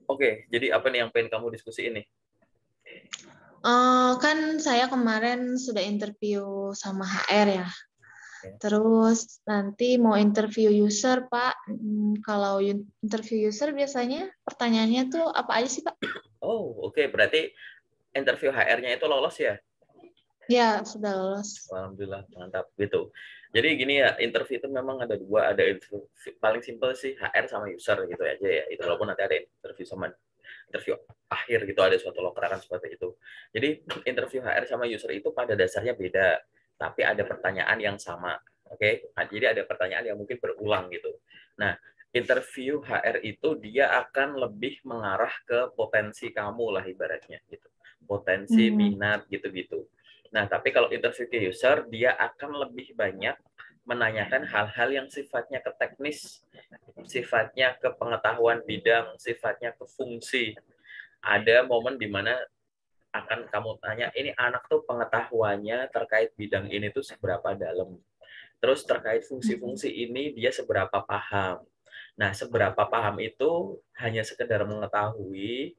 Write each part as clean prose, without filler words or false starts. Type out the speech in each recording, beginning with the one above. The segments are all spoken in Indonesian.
Oke, jadi apa nih yang pengen kamu diskusi ini? Kan saya kemarin sudah interview sama HR ya. Oke. Terus nanti mau interview user, Pak. Kalau interview user biasanya pertanyaannya tuh apa aja sih, Pak? Oh, oke. Berarti interview HR-nya itu lolos ya? Ya, sudah lolos. Alhamdulillah, mantap gitu. Jadi gini ya, interview itu memang ada dua, ada interview paling simpel sih HR sama user gitu aja ya. Itu walaupun nanti ada interview akhir gitu, ada suatu lokeran seperti itu. Jadi interview HR sama user itu pada dasarnya beda, tapi ada pertanyaan yang sama. Oke, jadi ada pertanyaan yang mungkin berulang gitu. Nah, interview HR itu dia akan lebih mengarah ke potensi kamu lah ibaratnya gitu. Potensi, minat gitu-gitu. Nah, tapi kalau interview ke user, dia akan lebih banyak menanyakan hal-hal yang sifatnya ke teknis, sifatnya ke pengetahuan bidang, sifatnya ke fungsi. Ada momen di mana akan kamu tanya, ini anak tuh pengetahuannya terkait bidang ini tuh seberapa dalam. Terus terkait fungsi-fungsi ini dia seberapa paham. Nah, seberapa paham itu hanya sekedar mengetahui,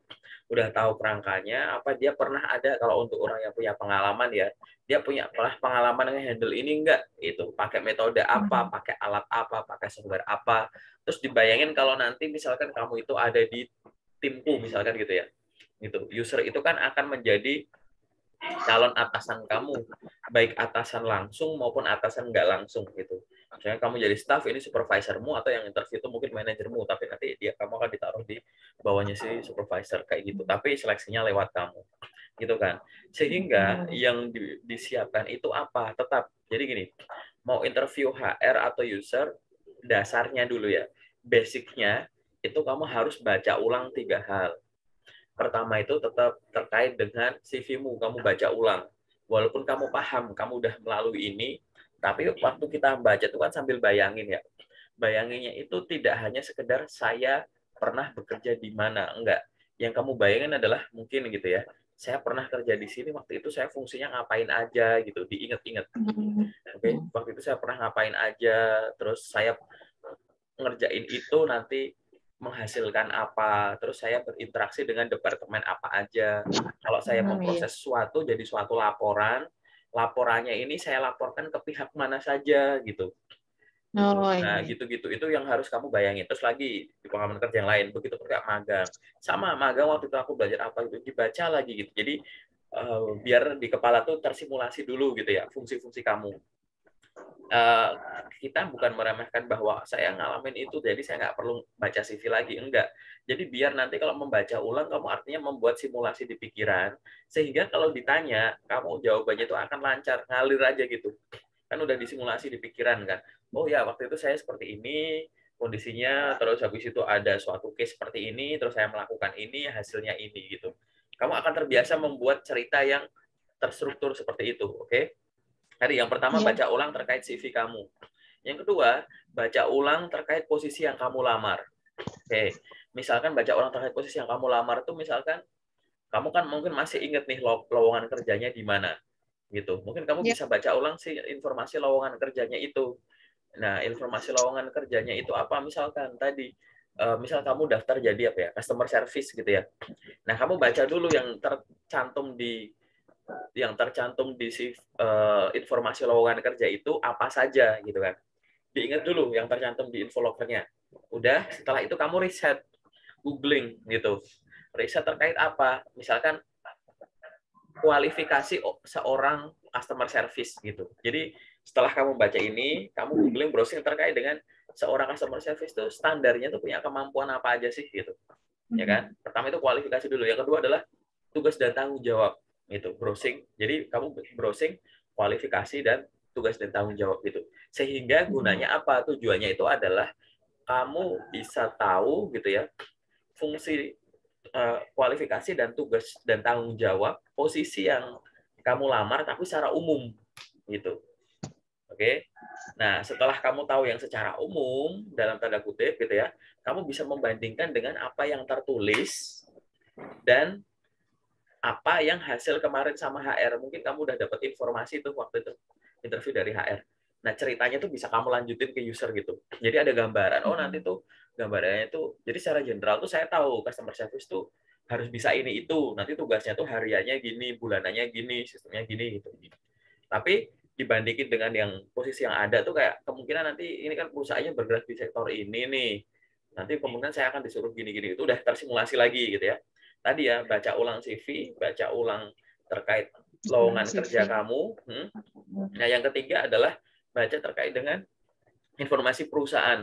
udah tahu kerangkanya, apa dia pernah ada, kalau untuk orang yang punya pengalaman ya, dia punya pengalaman nge-handle ini enggak, itu pakai metode apa, pakai alat apa, pakai software apa, terus dibayangin kalau nanti misalkan kamu itu ada di timku misalkan gitu ya, gitu, user itu kan akan menjadi calon atasan kamu, baik atasan langsung maupun atasan nggak langsung gitu. Misalnya kamu jadi staff, ini supervisormu, atau yang interview itu mungkin manajermu, tapi nanti kamu akan ditaruh di bawahnya si supervisor kayak gitu. Tapi seleksinya lewat kamu, gitu kan. Sehingga yang disiapkan itu apa? Tetap. Jadi gini, mau interview HR atau user, dasarnya dulu ya, basicnya itu kamu harus baca ulang 3 hal. Pertama itu tetap terkait dengan CV-mu, kamu baca ulang. Walaupun kamu paham, kamu udah melalui ini, tapi waktu kita baca itu kan sambil bayangin ya. Bayanginnya itu tidak hanya sekedar saya pernah bekerja di mana, enggak. Yang kamu bayangin adalah mungkin gitu ya, saya pernah kerja di sini, waktu itu saya fungsinya ngapain aja gitu, diingat-ingat. Oke, waktu itu saya pernah ngapain aja, terus saya ngerjain itu nanti menghasilkan apa, terus saya berinteraksi dengan departemen apa aja. Kalau saya Iya. memproses sesuatu jadi suatu laporan, laporannya ini saya laporkan ke pihak mana saja gitu. Gitu. Oh, Nah, iya. gitu-gitu itu yang harus kamu bayangin. Terus lagi di pengalaman kerja yang lain, begitu kayak magang. Sama magang waktu itu aku belajar apa itu dibaca lagi gitu. Jadi biar di kepala tuh tersimulasi dulu gitu ya fungsi-fungsi kamu. Kita bukan meremehkan bahwa saya ngalamin itu, jadi saya nggak perlu baca CV lagi, enggak. Jadi biar nanti kalau membaca ulang, kamu artinya membuat simulasi di pikiran, sehingga kalau ditanya, kamu jawabannya itu akan lancar, ngalir aja gitu. Kan udah disimulasi di pikiran kan. Oh ya, waktu itu saya seperti ini, kondisinya, terus habis itu ada suatu case seperti ini, terus saya melakukan ini, hasilnya ini gitu. Kamu akan terbiasa membuat cerita yang terstruktur seperti itu, oke? Tadi yang pertama Iya. baca ulang terkait CV kamu. Yang kedua, baca ulang terkait posisi yang kamu lamar. Oke, misalkan baca ulang terkait posisi yang kamu lamar tuh misalkan kamu kan mungkin masih inget nih lowongan kerjanya di mana gitu. Mungkin kamu Iya. bisa baca ulang sih informasi lowongan kerjanya itu. Nah, informasi lowongan kerjanya itu apa? Misalkan tadi misal kamu daftar jadi apa ya? Customer service gitu ya. Nah, kamu baca dulu yang tercantum di informasi lowongan kerja itu apa saja gitu kan. Diingat dulu yang tercantum di info lokernya. Udah, setelah itu kamu riset, googling gitu. Riset terkait apa? Misalkan kualifikasi seorang customer service gitu. Jadi setelah kamu baca ini, kamu googling browsing terkait dengan seorang customer service itu standarnya tuh punya kemampuan apa aja sih gitu. Ya kan? Pertama itu kualifikasi dulu. Yang kedua adalah tugas dan tanggung jawab itu browsing. Jadi kamu browsing kualifikasi dan tugas dan tanggung jawab gitu. Sehingga gunanya apa? Tujuannya itu adalah kamu bisa tahu gitu ya fungsi kualifikasi dan tugas dan tanggung jawab posisi yang kamu lamar tapi secara umum gitu. Oke. Nah, setelah kamu tahu yang secara umum dalam tanda kutip gitu ya, kamu bisa membandingkan dengan apa yang tertulis dan apa yang hasil kemarin sama HR. Mungkin kamu udah dapat informasi tuh waktu itu interview dari HR. Nah, ceritanya tuh bisa kamu lanjutin ke user gitu. Jadi ada gambaran, oh nanti tuh gambarannya tuh, jadi secara general tuh saya tahu customer service tuh harus bisa ini itu. Nanti tugasnya tuh hariannya gini, bulanannya gini, sistemnya gini gitu. Tapi dibandingin dengan yang posisi yang ada tuh kayak kemungkinan nanti ini kan perusahaannya bergerak di sektor ini nih. Nanti kemungkinan saya akan disuruh gini-gini. Itu udah tersimulasi lagi gitu ya. Tadi ya, baca ulang CV, baca ulang terkait lowongan kerja CV. kamu. Nah, yang ketiga adalah baca terkait dengan informasi perusahaan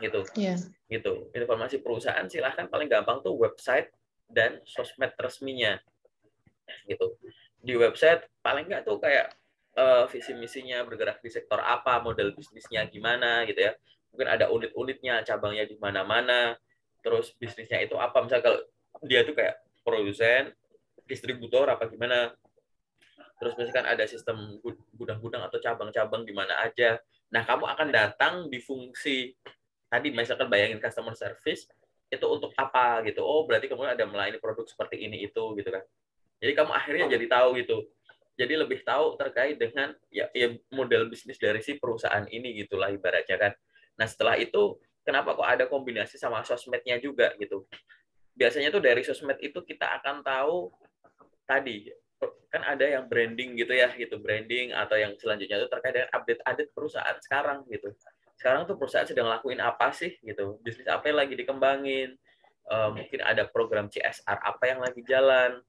gitu. Iya. Gitu. Informasi perusahaan silahkan paling gampang tuh website dan sosmed resminya gitu. Di website paling nggak tuh kayak visi misinya bergerak di sektor apa, model bisnisnya gimana gitu ya. Mungkin ada unit-unitnya, cabangnya di mana-mana. Terus bisnisnya itu apa? Misalnya kalau dia tuh kayak produsen, distributor apa gimana. Terus misalkan ada sistem gudang-gudang atau cabang-cabang di mana aja. Nah, kamu akan datang di fungsi tadi misalkan bayangin customer service itu untuk apa gitu. Oh, berarti kemudian ada melayani produk seperti ini itu gitu kan. Jadi kamu akhirnya jadi tahu gitu. Jadi lebih tahu terkait dengan ya model bisnis dari si perusahaan ini gitulah ibaratnya kan. Nah, setelah itu kenapa kok ada kombinasi sama sosmednya juga gitu. Biasanya tuh dari sosmed itu kita akan tahu tadi kan ada yang branding gitu ya gitu, branding atau yang selanjutnya itu terkait dengan update perusahaan sekarang gitu. Sekarang tuh perusahaan sedang lakuin apa sih gitu, bisnis apa yang lagi dikembangin, mungkin ada program CSR apa yang lagi jalan,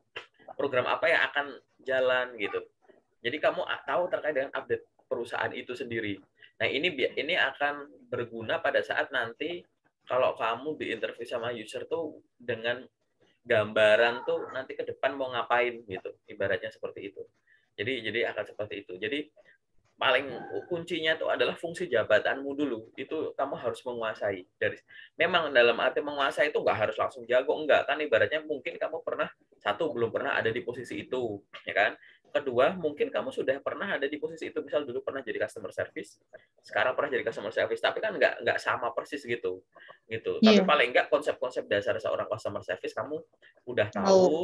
program apa yang akan jalan gitu. Jadi kamu tahu terkait dengan update perusahaan itu sendiri. Nah, ini akan berguna pada saat nanti kalau kamu diinterview sama user tuh dengan gambaran tuh nanti ke depan mau ngapain gitu. Ibaratnya seperti itu. Jadi akan seperti itu. Jadi paling kuncinya itu adalah fungsi jabatanmu dulu. Itu kamu harus menguasai. Memang dalam arti menguasai itu nggak harus langsung jago, enggak kan ibaratnya mungkin kamu pernah satu belum pernah ada di posisi itu, ya kan? Kedua, mungkin kamu sudah pernah ada di posisi itu, misal dulu pernah jadi customer service, sekarang pernah jadi customer service, tapi kan nggak sama persis gitu. Gitu. Tapi Iya. paling nggak konsep-konsep dasar seorang customer service kamu udah Tahu. tahu,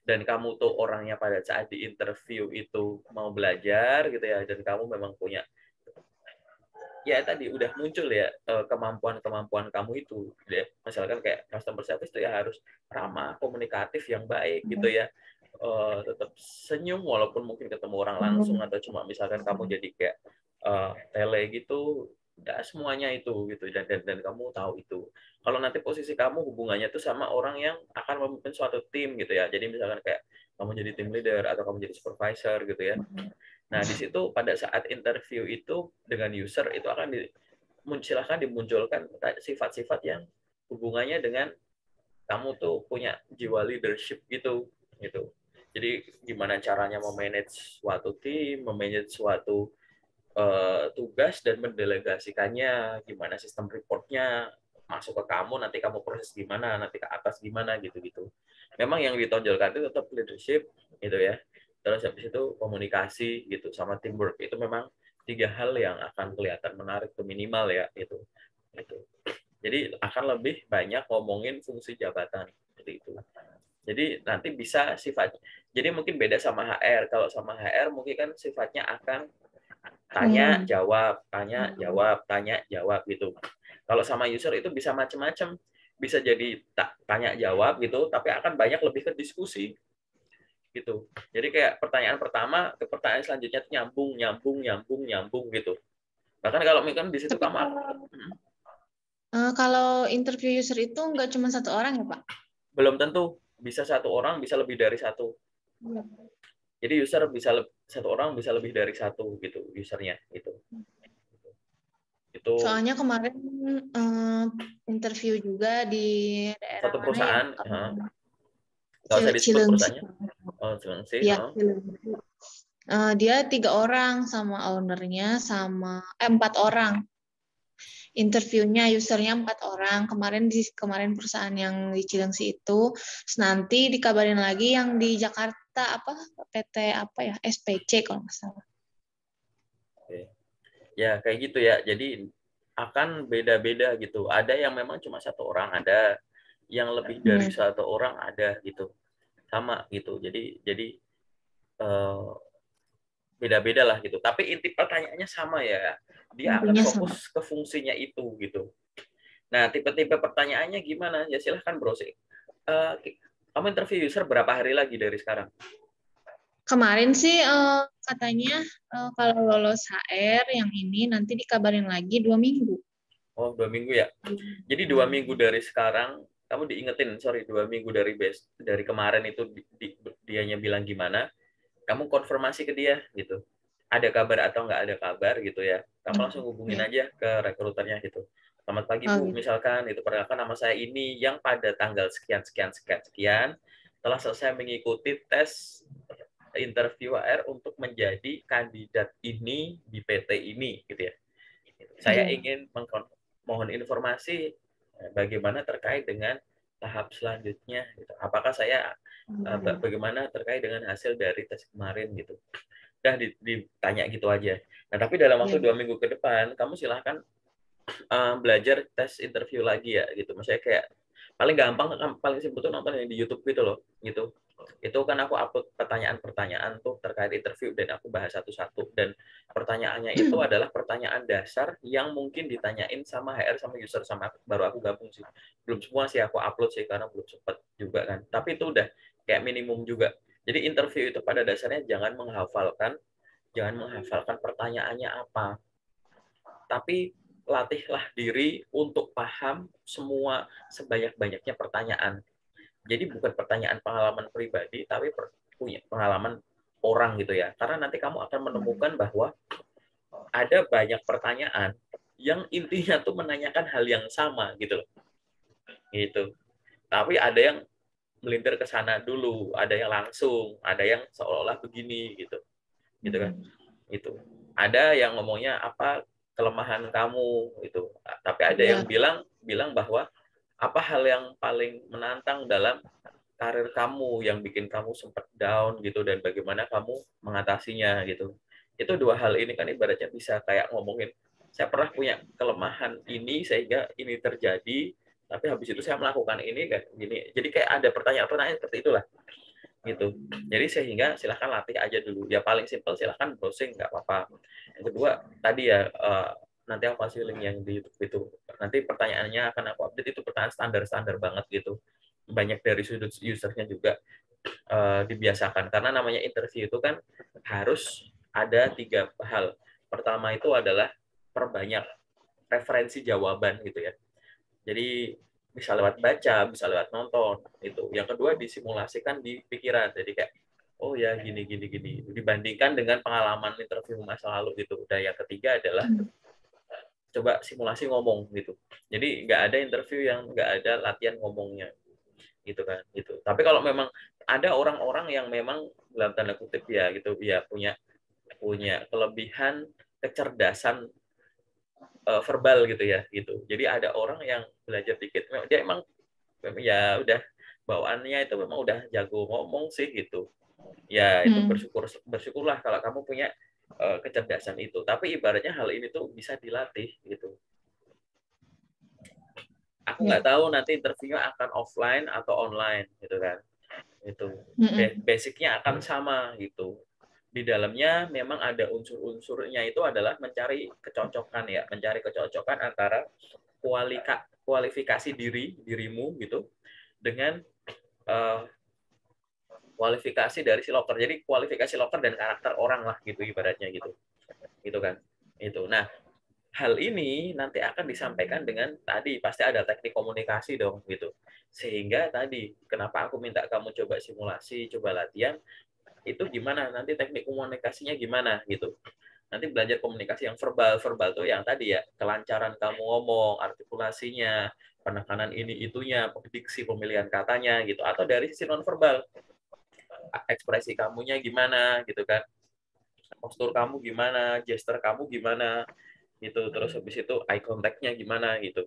dan kamu tuh orangnya pada saat di interview itu mau belajar gitu ya, dan kamu memang punya ya tadi udah muncul ya kemampuan-kemampuan kamu itu ya. Misalkan kayak customer service itu ya harus ramah, komunikatif yang baik gitu ya. Tetap senyum walaupun mungkin ketemu orang langsung atau cuma misalkan kamu jadi kayak tele gitu, ya semuanya itu gitu, dan kamu tahu itu. Kalau nanti posisi kamu hubungannya tuh sama orang yang akan memimpin suatu tim gitu ya. Jadi misalkan kayak kamu jadi tim leader atau kamu jadi supervisor gitu ya. Nah, di situ pada saat interview itu dengan user itu akan silahkan dimunculkan sifat-sifat yang hubungannya dengan kamu tuh punya jiwa leadership gitu. Jadi gimana caranya memanage suatu tim, memanage suatu tugas dan mendelegasikannya, gimana sistem reportnya masuk ke kamu, nanti kamu proses gimana, nanti ke atas gimana gitu-gitu. Memang yang ditonjolkan itu tetap leadership gitu ya. Terus habis itu komunikasi gitu sama teamwork. Itu memang tiga hal yang akan kelihatan menarik tuh minimal ya itu. Gitu. Jadi akan lebih banyak ngomongin fungsi jabatan seperti itu. Jadi nanti bisa sifat. Jadi mungkin beda sama HR. Kalau sama HR mungkin kan sifatnya akan tanya jawab, tanya jawab, tanya jawab gitu. Kalau sama user itu bisa macam-macam. Bisa jadi tanya jawab gitu, tapi akan banyak lebih ke diskusi gitu. Jadi kayak pertanyaan pertama ke pertanyaan selanjutnya itu nyambung, nyambung, nyambung, nyambung gitu. Bahkan kalau mungkin di situ Tapi kamu kalau interview user itu nggak cuma satu orang ya, Pak? belum tentu bisa satu orang, bisa lebih dari satu. Jadi user bisa satu orang bisa lebih dari satu gitu usernya gitu. Itu Soalnya kemarin interview juga di daerah satu mana ya? perusahaan, kalau saya disebut Cilengsi. perusahaannya, oh Cilengsi, Iya, Cilengsi. Dia 3 orang sama ownernya sama 4 orang. Interviewnya usernya 4 orang. Kemarin perusahaan yang di Cilengsi itu. Terus nanti dikabarin lagi yang di Jakarta apa PT apa ya SPC kalau nggak salah. Oke. Ya kayak gitu ya. Jadi akan beda-beda gitu. Ada yang memang cuma satu orang, ada yang lebih dari satu orang, ada gitu. Sama gitu. Jadi eh, beda-beda lah gitu. Tapi inti pertanyaannya sama ya. Dia akan Intinya sama. fokus ke fungsinya itu gitu. Nah, tipe-tipe pertanyaannya gimana? Ya silahkan browsing. Kamu interview user berapa hari lagi dari sekarang? Kemarin sih katanya kalau lolos HR yang ini nanti dikabarin lagi 2 minggu. Oh, 2 minggu ya. Jadi 2 minggu dari sekarang, kamu diingetin, sorry, 2 minggu dari kemarin itu dianya bilang gimana, kamu konfirmasi ke dia gitu. Ada kabar atau nggak ada kabar gitu ya. Kamu langsung hubungin Ya. aja ke rekruternya gitu. Selamat pagi Oh Bu, gitu. misalkan itu perkenalkan nama saya ini yang pada tanggal sekian sekian sekian sekian telah selesai mengikuti tes interview HR untuk menjadi kandidat ini di PT ini gitu ya. Saya Iya. ingin mohon informasi bagaimana terkait dengan tahap selanjutnya gitu. Apakah saya bagaimana terkait dengan hasil dari tes kemarin gitu. Udah ditanya gitu aja. Nah, tapi dalam waktu Iya. 2 minggu ke depan, kamu silahkan belajar tes interview lagi ya gitu. Maksudnya kayak paling gampang, paling simpel tuh nonton yang di YouTube gitu loh, gitu. Itu kan aku upload pertanyaan-pertanyaan tuh terkait interview dan aku bahas satu-satu. Dan pertanyaannya itu adalah pertanyaan dasar yang mungkin ditanyain sama HR sama user sama aku, baru aku gabung sih. Belum semua sih aku upload sih karena belum sempat juga kan. Tapi itu udah kayak minimum juga. Jadi interview itu pada dasarnya jangan menghafalkan pertanyaannya apa, tapi latihlah diri untuk paham semua sebanyak-banyaknya pertanyaan. Jadi bukan pertanyaan pengalaman pribadi, tapi punya pengalaman orang gitu ya. Karena nanti kamu akan menemukan bahwa ada banyak pertanyaan yang intinya tuh menanyakan hal yang sama gitu loh. Gitu. Tapi ada yang melintir ke sana dulu, ada yang langsung, ada yang seolah-olah begini gitu. Gitu kan. Itu. Ada yang ngomongnya apa kelemahan kamu itu. Tapi ada yang Iya. bilang bahwa apa hal yang paling menantang dalam karir kamu yang bikin kamu sempat down gitu dan bagaimana kamu mengatasinya gitu. Itu dua hal ini kan ibaratnya bisa kayak ngomongin saya pernah punya kelemahan ini sehingga ini terjadi tapi habis itu saya melakukan ini kan gini. Jadi kayak ada pertanyaan-pertanyaan seperti itulah gitu. Jadi sehingga silahkan latih aja dulu. Ya paling simpel silahkan browsing nggak apa-apa. Yang kedua tadi ya nanti aku kasih link yang di YouTube itu. Nanti pertanyaannya akan aku update itu pertanyaan standar-standar banget gitu. Banyak dari sudut usernya juga dibiasakan karena namanya interview itu kan harus ada 3 hal. Pertama itu adalah perbanyak referensi jawaban gitu ya. Jadi bisa lewat baca, bisa lewat nonton itu. Yang kedua disimulasikan di pikiran. Jadi kayak oh ya gini gini gini dibandingkan dengan pengalaman interview masa lalu gitu. Dan yang ketiga adalah coba simulasi ngomong gitu. Jadi nggak ada interview yang nggak ada latihan ngomongnya gitu kan gitu. Tapi kalau memang ada orang-orang yang memang dalam tanda kutip ya gitu ya punya punya kelebihan kecerdasan verbal gitu ya gitu. Jadi ada orang yang belajar dikit, dia emang ya udah bawaannya itu memang udah jago ngomong sih gitu. Ya itu bersyukurlah kalau kamu punya kecerdasan itu. Tapi ibaratnya hal ini tuh bisa dilatih gitu. Aku Ya. nggak tahu nanti interviewnya akan offline atau online gitu kan. Itu basicnya akan sama gitu. Di dalamnya memang ada unsur-unsurnya itu adalah mencari kecocokan ya, mencari kecocokan antara kualifikasi dirimu gitu dengan uh, kualifikasi dari si loker. Jadi kualifikasi loker dan karakter orang lah gitu ibaratnya gitu. Gitu kan. Itu. Nah, hal ini nanti akan disampaikan dengan tadi pasti ada teknik komunikasi dong gitu. Sehingga tadi kenapa aku minta kamu coba simulasi, coba latihan itu gimana nanti teknik komunikasinya gimana gitu. Nanti belajar komunikasi yang verbal tuh yang tadi ya kelancaran kamu ngomong, artikulasinya, penekanan ini itunya, diksi pemilihan katanya gitu atau dari sisi nonverbal ekspresi kamunya gimana gitu kan, postur kamu gimana, gesture kamu gimana gitu, terus habis itu eye contact-nya gimana gitu.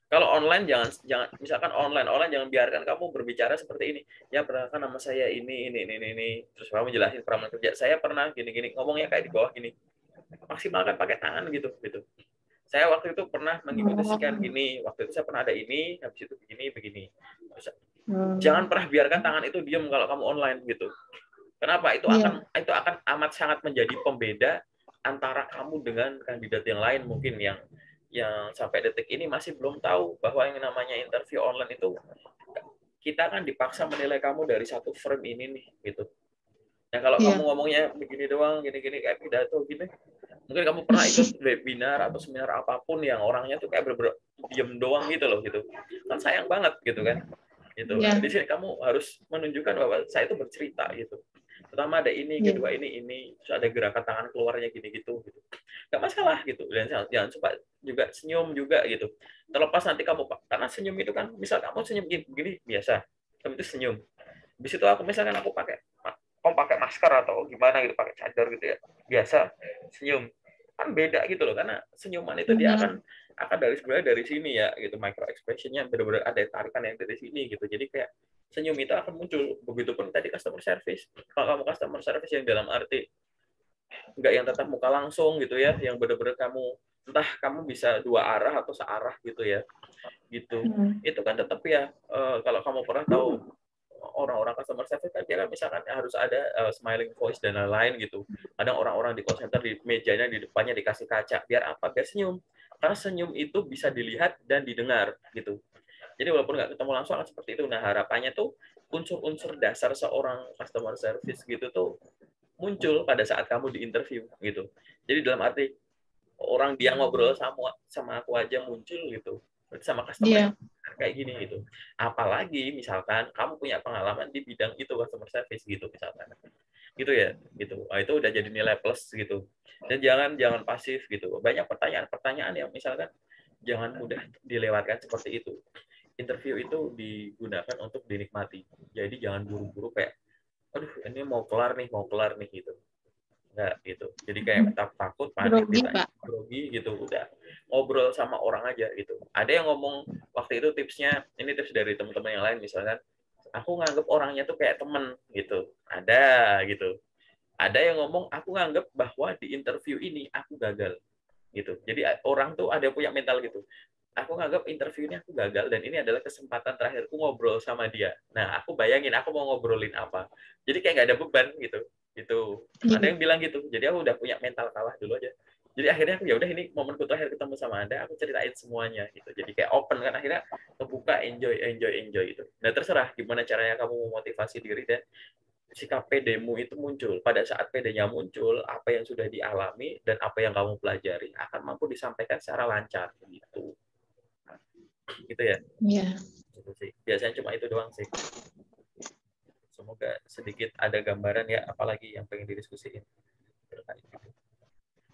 Kalau online jangan misalkan online jangan biarkan kamu berbicara seperti ini. Ya perkenalkan nama saya ini. Terus kamu jelasin pengalaman kerja. Saya pernah gini-gini ngomongnya kayak di bawah gini. Maksimalkan pakai tangan gitu. Saya waktu itu pernah mengikuti sekian gini. Waktu itu saya pernah ada ini, habis itu begini. Terus, jangan pernah biarkan tangan itu diam kalau kamu online gitu. Kenapa? Iya. Itu akan amat sangat menjadi pembeda antara kamu dengan kandidat yang lain mungkin yang sampai detik ini masih belum tahu bahwa yang namanya interview online itu kita kan dipaksa menilai kamu dari satu frame ini nih gitu. Nah kalau kamu Iya. ngomongnya begini doang, gini-gini kayak pidato gini, mungkin kamu pernah ikut webinar atau seminar apapun yang orangnya tuh kayak bener-bener diem doang gitu loh gitu. Kan sayang banget gitu kan. Gitu. Nah, Iya. di sini kamu harus menunjukkan bahwa saya itu bercerita gitu. Pertama ada ini, Iya. kedua ini, terus ada gerakan tangan keluarnya gini gitu. Nggak masalah gitu. Dan jangan suka juga senyum juga gitu. Terlepas nanti kamu, karena senyum itu kan, misal kamu senyum gini biasa, kamu itu senyum. Di situ aku misalkan aku kamu pakai masker atau gimana gitu, pakai cadar gitu ya, biasa senyum kan beda gitu loh, karena senyuman itu dia Benar. akan dari sebenarnya dari sini ya gitu, micro expressionnya benar-benar ada tarikan yang dari sini gitu, jadi kayak senyum itu akan muncul. Begitupun tadi customer service, kalau kamu customer service yang dalam arti nggak yang tetap muka langsung gitu ya, yang benar-benar kamu entah kamu bisa dua arah atau searah gitu ya gitu, Hmm. itu kan tetap ya, kalau kamu pernah tahu orang-orang customer service kan dia kan misalkan harus ada smiling voice dan lain-lain gitu. Kadang orang-orang di call center di mejanya di depannya dikasih kaca biar apa? Biar senyum. Karena senyum itu bisa dilihat dan didengar gitu. Jadi walaupun nggak ketemu langsung akan seperti itu. Nah harapannya tuh unsur-unsur dasar seorang customer service gitu tuh muncul pada saat kamu di interview gitu. Jadi dalam arti orang dia ngobrol sama aku aja muncul gitu. Berarti sama customer Iya. kayak gini gitu. Apalagi misalkan kamu punya pengalaman di bidang itu customer service gitu misalkan. Gitu ya, gitu. Nah, itu udah jadi nilai plus gitu. Dan jangan jangan pasif gitu. Banyak pertanyaan-pertanyaan yang misalkan jangan mudah dilewatkan seperti itu. Interview itu digunakan untuk dinikmati. Jadi jangan buru-buru kayak aduh ini mau kelar nih gitu. Enggak gitu. Jadi kayak takut, panik, Grogi, ditanya Pak. grogi gitu. Udah ngobrol sama orang aja gitu. Ada yang ngomong waktu itu tipsnya, ini tips dari teman-teman yang lain misalkan, aku nganggep orangnya tuh kayak temen gitu. Ada gitu. Ada yang ngomong aku nganggep bahwa di interview ini aku gagal gitu. Jadi orang tuh ada yang punya mental gitu. Aku nganggap interview ini aku gagal dan ini adalah kesempatan terakhirku ngobrol sama dia. Nah, aku bayangin aku mau ngobrolin apa. Jadi kayak nggak ada beban gitu. Gitu. Ada Iya. yang bilang gitu. Jadi aku udah punya mental kalah dulu aja. Jadi akhirnya aku ya udah ini momenku terakhir ketemu sama Anda, aku ceritain semuanya gitu. Jadi kayak open kan akhirnya kebuka enjoy gitu. Nah, terserah gimana caranya kamu memotivasi diri dan sikap PD-mu itu muncul. Pada saat PD-nya muncul, apa yang sudah dialami dan apa yang kamu pelajari akan mampu disampaikan secara lancar gitu. Gitu ya. Iya. Gitu sih. Biasanya cuma itu doang sih. Semoga sedikit ada gambaran ya, apalagi yang pengen didiskusiin.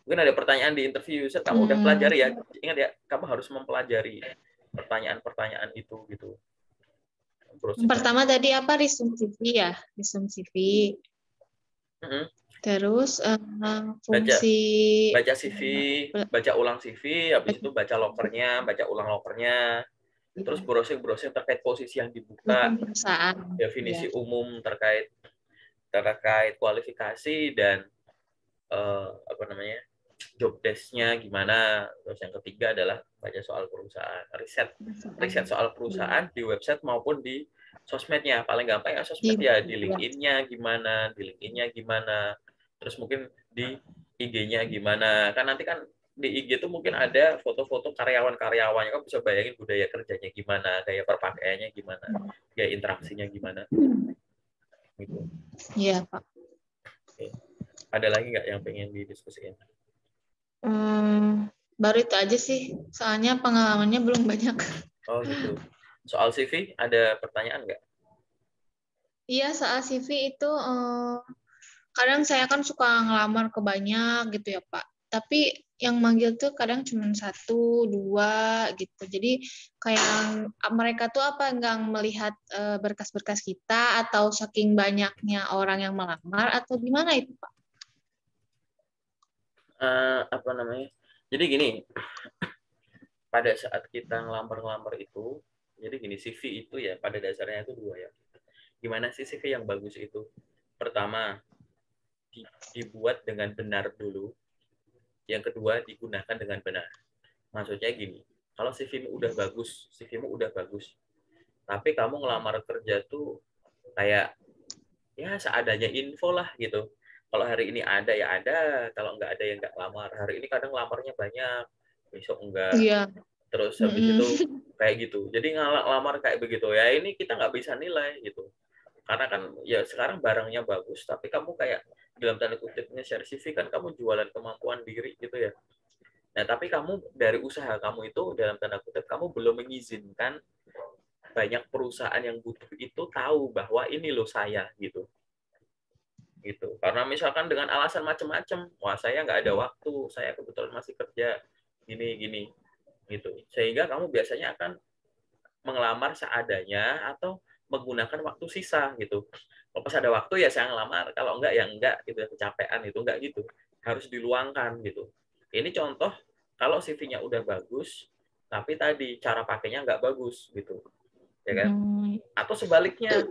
Mungkin ada pertanyaan di interview user, kamu udah Hmm. pelajari ya. Ingat ya, kamu harus mempelajari pertanyaan-pertanyaan itu gitu. Yang Browsing lagi. pertama tadi apa? Resume CV ya, resume CV. Mm-hmm. Terus Baca fungsi baca CV, baca ulang CV, habis itu baca lokernya, baca ulang lokernya, terus browsing-browsing terkait posisi yang dibuka, perusahaan. Ya. definisi umum terkait terkait kualifikasi dan apa namanya job desk-nya gimana. Terus yang ketiga adalah baca soal perusahaan, riset soal perusahaan di website maupun di sosmednya. Paling gampang ya sosmed ya di Ya. LinkedIn-nya gimana, terus mungkin di IG-nya gimana. Kan nanti kan di IG itu mungkin ada foto-foto karyawan-karyawannya, kan bisa bayangin budaya kerjanya gimana, gaya perpakaiannya gimana, gaya interaksinya gimana gitu. Iya, Pak. Oke. Ada lagi nggak yang pengen didiskusiin? Baru itu aja sih. Soalnya pengalamannya belum banyak. Oh gitu. Soal CV ada pertanyaan nggak? Iya, soal CV itu kadang saya kan suka ngelamar ke banyak gitu ya, Pak. Tapi yang manggil tuh kadang cuma satu, dua gitu. Jadi kayak mereka tuh apa nggak melihat berkas-berkas kita atau saking banyaknya orang yang melamar atau gimana itu, Pak? Apa namanya? Jadi gini, pada saat kita ngelamar-ngelamar itu, jadi gini, CV itu ya pada dasarnya itu dua ya. Gimana sih CV yang bagus itu? Pertama, dibuat dengan benar dulu. Yang kedua, digunakan dengan benar. Maksudnya gini, kalau CV-mu udah bagus, CV-mu udah bagus, tapi kamu ngelamar kerja tuh kayak ya seadanya info lah gitu. Kalau hari ini ada ya ada, kalau nggak ada ya nggak lamar. Hari ini kadang lamarnya banyak, besok enggak. Iya. Terus habis Mm-mm. itu kayak gitu. Jadi lamar kayak begitu ya ini kita nggak bisa nilai gitu. Karena kan ya sekarang barangnya bagus, tapi kamu kayak dalam tanda kutipnya share CV kan kamu jualan kemampuan diri gitu ya. Nah tapi kamu dari usaha kamu itu dalam tanda kutip kamu belum mengizinkan banyak perusahaan yang butuh itu tahu bahwa ini loh saya gitu. Gitu. Karena misalkan dengan alasan macam-macam, wah saya nggak ada waktu, saya kebetulan masih kerja gini gitu. Sehingga kamu biasanya akan mengelamar seadanya atau menggunakan waktu sisa gitu. Kalau pas ada waktu ya saya ngelamar, kalau enggak ya enggak gitu, kecapean itu enggak gitu. Harus diluangkan gitu. Ini contoh kalau CV-nya udah bagus, tapi tadi cara pakainya enggak bagus gitu. Ya kan? Hmm. Atau sebaliknya,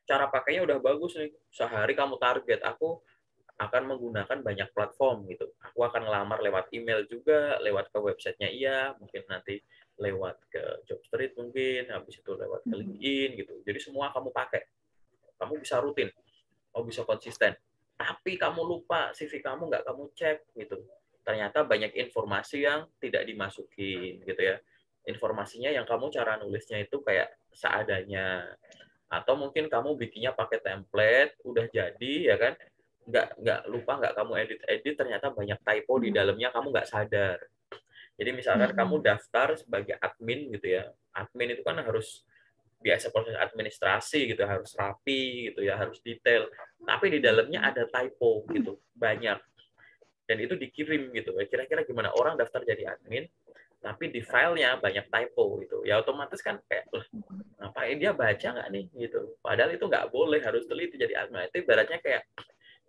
cara pakainya udah bagus nih. Sehari kamu target aku akan menggunakan banyak platform gitu. Aku akan ngelamar lewat email juga, lewat ke websitenya iya, mungkin nanti lewat ke Jobstreet mungkin, habis itu lewat ke LinkedIn gitu. Jadi semua kamu pakai. Kamu bisa rutin, kamu bisa konsisten. Tapi kamu lupa CV kamu nggak kamu cek gitu. Ternyata banyak informasi yang tidak dimasukin gitu ya. Informasinya yang kamu cara nulisnya itu kayak seadanya, atau mungkin kamu bikinnya pakai template udah jadi ya kan, nggak lupa nggak kamu edit ternyata banyak typo di dalamnya kamu nggak sadar. Jadi misalkan kamu Mm-mm. daftar sebagai admin gitu ya, admin itu kan harus biasa proses administrasi gitu, harus rapi gitu ya, harus detail, tapi di dalamnya ada typo gitu banyak, dan itu dikirim gitu. Kira-kira gimana orang daftar jadi admin tapi di filenya banyak typo gitu ya, otomatis kan kayak ngapain dia baca nggak nih gitu, padahal itu nggak boleh, harus teliti jadi admin. Itu ibaratnya kayak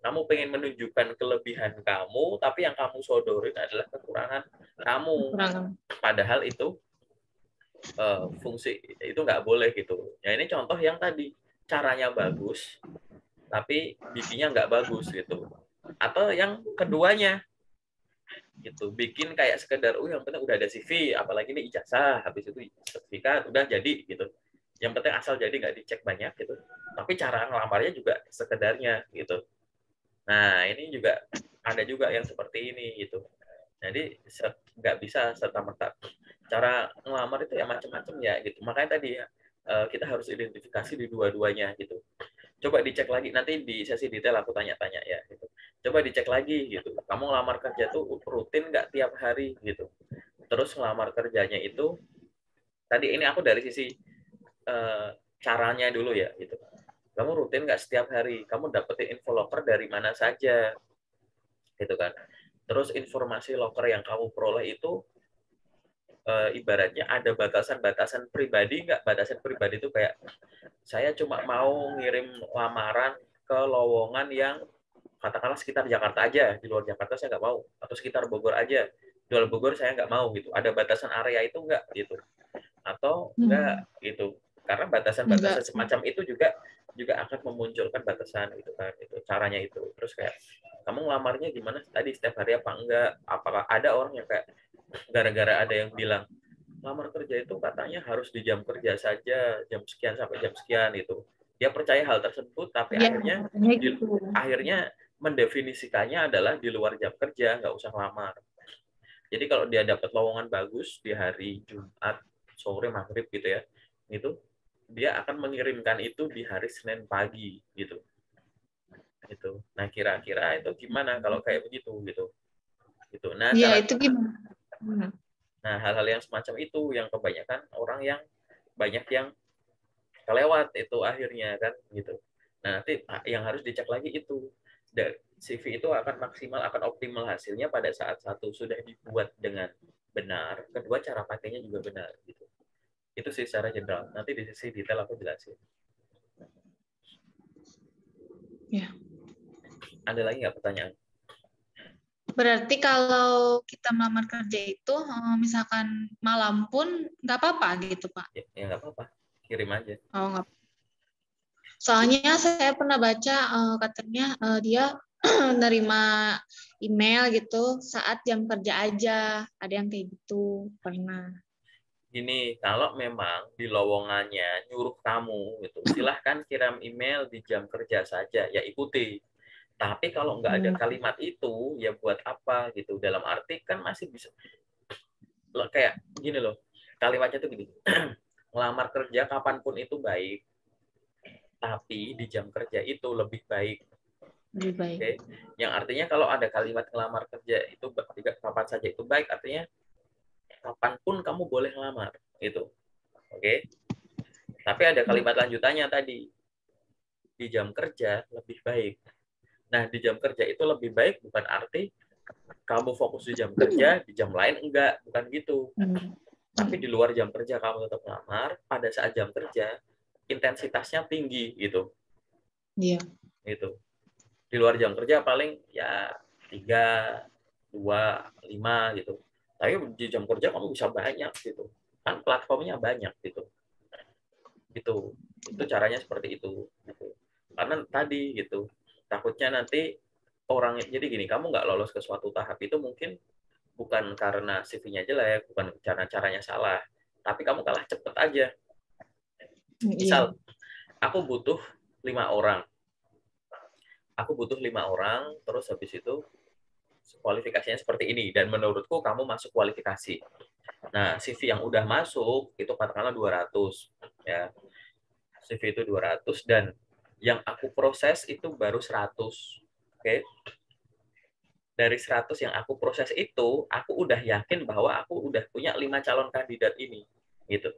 kamu pengen menunjukkan kelebihan kamu tapi yang kamu sodorin adalah kekurangan kamu, Kekurangan. padahal itu fungsi itu nggak boleh gitu ya. Ini contoh yang tadi caranya bagus tapi bikinnya nggak bagus gitu. Atau yang keduanya gitu, bikin kayak sekedar yang penting udah ada CV, apalagi ini ijazah, habis itu sertifikat udah jadi gitu, yang penting asal jadi, nggak dicek banyak gitu, tapi cara ngelamarnya juga sekedarnya gitu. Nah ini juga ada juga yang seperti ini gitu. Jadi nggak bisa serta merta. Cara ngelamar itu ya macam-macam ya gitu. Makanya tadi ya kita harus identifikasi di dua-duanya gitu. Coba dicek lagi nanti di sesi detail aku tanya-tanya ya gitu. Coba dicek lagi gitu. Kamu ngelamar kerja tuh rutin nggak tiap hari gitu. Terus ngelamar kerjanya itu tadi ini aku dari sisi caranya dulu ya gitu. Kamu rutin nggak setiap hari? Kamu dapetin info loker dari mana saja gitu kan. Terus informasi loker yang kamu peroleh itu ibaratnya ada batasan-batasan pribadi nggak? Batasan pribadi itu kayak saya cuma mau ngirim lamaran ke lowongan yang katakanlah sekitar Jakarta aja, di luar Jakarta saya nggak mau, atau sekitar Bogor aja, di luar Bogor saya nggak mau gitu. Ada batasan area itu nggak gitu? Atau enggak gitu? Karena Enggak batasan-batasan sih. semacam itu juga akan memunculkan batasan gitu kan, itu caranya itu. Terus kayak kamu ngelamarnya gimana tadi, setiap hari apa enggak? Apakah ada orang yang kayak gara-gara ada yang bilang lamar kerja itu katanya harus di jam kerja saja, jam sekian sampai jam sekian itu. Dia percaya hal tersebut, tapi Iya, katanya gitu. akhirnya mendefinisikannya adalah di luar jam kerja, nggak usah lamar. Jadi kalau dia dapat lowongan bagus di hari Jumat sore maghrib gitu ya, itu dia akan mengirimkan itu di hari Senin pagi gitu. Gitu. Nah kira-kira itu gimana kalau kayak begitu gitu. Gitu. Nah Iya, cara itu gimana? Nah, hal-hal yang semacam itu yang kebanyakan orang yang banyak yang kelewat itu akhirnya kan gitu. Nah, nanti yang harus dicek lagi itu. Dan CV itu akan maksimal, akan optimal hasilnya pada saat satu sudah dibuat dengan benar, kedua cara pakainya juga benar gitu. Itu sih secara general. Nanti di sisi detail aku jelasin. Ya. Ada lagi nggak pertanyaan? Berarti kalau kita melamar kerja itu, misalkan malam pun nggak apa-apa gitu, Pak? Ya nggak apa-apa, kirim aja. Oh, nggak. Soalnya saya pernah baca katanya dia nerima email gitu saat jam kerja aja. Ada yang kayak gitu, pernah. gini, kalau memang di lowongannya nyuruh kamu gitu, silahkan kirim email di jam kerja saja, ya ikuti. Tapi kalau nggak ada kalimat itu, ya buat apa gitu? Dalam arti kan masih bisa, kayak gini loh, kalimatnya tuh gini, ngelamar kerja kapanpun itu baik, tapi di jam kerja itu lebih baik. Lebih baik. Oke, yang artinya kalau ada kalimat ngelamar kerja itu kapan saja itu baik, artinya kapanpun kamu boleh ngelamar, itu. Oke. Tapi ada kalimat lanjutannya tadi, di jam kerja lebih baik. Nah, di jam kerja itu lebih baik bukan arti kamu fokus di jam kerja, di jam lain enggak, bukan gitu. Tapi di luar jam kerja kamu tetap ngelamar, pada saat jam kerja intensitasnya tinggi gitu. Iya. Gitu. Di luar jam kerja paling ya 3, 2, 5 gitu. Tapi di jam kerja kamu bisa banyak gitu. Kan platformnya banyak gitu. Itu caranya seperti itu gitu. Karena tadi gitu, takutnya nanti orang, jadi gini, kamu nggak lolos ke suatu tahap itu mungkin bukan karena CV-nya jelek, bukan caranya salah, tapi kamu kalah cepet aja. Misal aku butuh 5 orang, terus habis itu kualifikasinya seperti ini, dan menurutku kamu masuk kualifikasi. Nah, CV yang udah masuk itu katakanlah 200 ya. CV itu 200 dan yang aku proses itu baru 100. Oke. Dari 100 yang aku proses itu, aku udah yakin bahwa aku udah punya 5 calon kandidat ini. Gitu.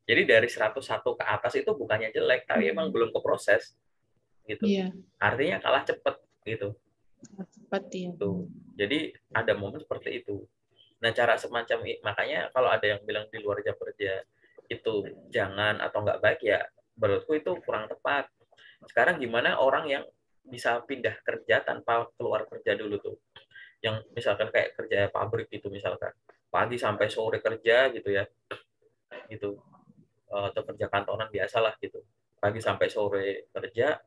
Jadi dari 101 ke atas itu bukannya jelek, tapi emang belum keproses. Gitu. Iya. Artinya kalah cepet gitu. Cepat ya. Tuh. Jadi ada momen seperti itu. Nah, cara semacam makanya kalau ada yang bilang di luar jam kerja itu jangan atau nggak baik, ya menurutku itu kurang tepat. Sekarang gimana orang yang bisa pindah kerja tanpa keluar kerja dulu tuh? Yang misalkan kayak kerja pabrik gitu misalkan. Pagi sampai sore kerja gitu ya. Gitu. Atau kerja kantoran biasalah gitu. Pagi sampai sore kerja,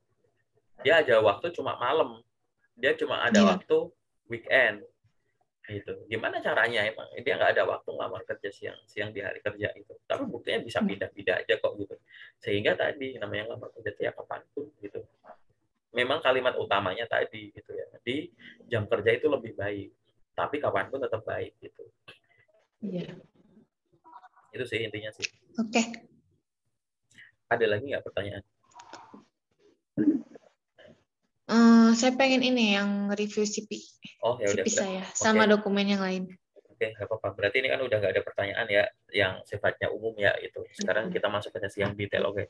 dia aja waktu cuma malam. Dia cuma ada Iya. waktu weekend gitu. Gimana caranya, emang dia nggak ada waktu ngelamar kerja siang di hari kerja itu, tapi buktinya bisa pindah-pindah aja kok gitu. Sehingga tadi namanya ngelamar kerja itu ya kapanpun gitu. Memang kalimat utamanya tadi gitu ya, di jam kerja itu lebih baik, tapi kapanpun tetap baik gitu. Iya. Itu sih intinya sih. Oke. Ada lagi nggak pertanyaan? Saya pengen ini yang review CV. Oh ya udah, CV saya oke. sama dokumen yang lain. Oke, nggak apa-apa. Berarti ini kan udah nggak ada pertanyaan ya yang sifatnya umum ya itu. Sekarang kita masuk ke sesi yang detail, oke.